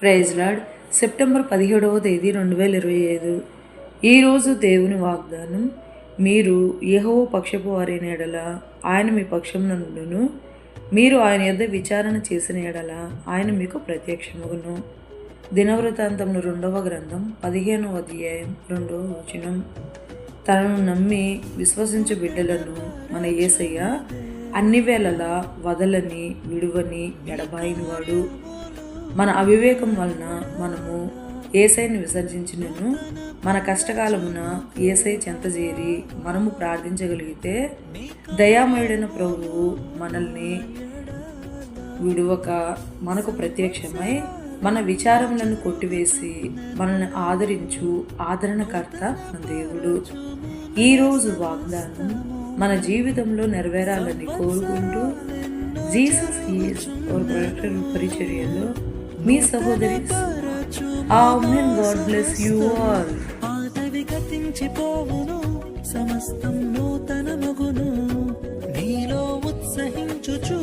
Praise lord. September 17వ తేదీ 2025. ఈరోజు దేవుని వాగ్దానం. మీరు యెహోవా పక్షపు వారైన ఎడల ఆయన మీ పక్షమున నుండును, మీరు ఆయన యొద్ద విచారణ చేసిన ఎడల ఆయన మీకు ప్రత్యక్షమగును. దినవృత్తాంతములు 2వ గ్రంథం 15వ అధ్యాయం 2వ వచనం. తనను నమ్మి విశ్వసించు బిడ్డలను మన యేసయ్య అన్ని వేళలా వదలని, విడువని, ఎడబాయినవాడు. మన అవివేకం వలన మనము యేసయ్యను విసర్జించినను, మన కష్టకాలమున యేసయ్య చెంత చేరి మనము ప్రార్థించగలిగితే దయామయుడైన ప్రభువు మనల్ని విడువక మనకు ప్రత్యక్షమై మన విచారములను కొట్టివేసి మనల్ని ఆదరించు ఆదరణకర్త మన దేవుడు. ఈరోజు వాగ్దానం మన జీవితంలో నెరవేరాలని కోరుకుంటూ జీసస్ ఈజ్ అవర్ బ్రదర్ పరిచర్యలో మీ సహోదరి. Amen. God bless you all. పాతవి గతించిపోవును, సమస్తం నూతనమగును, నీలో ఉత్సహించుచు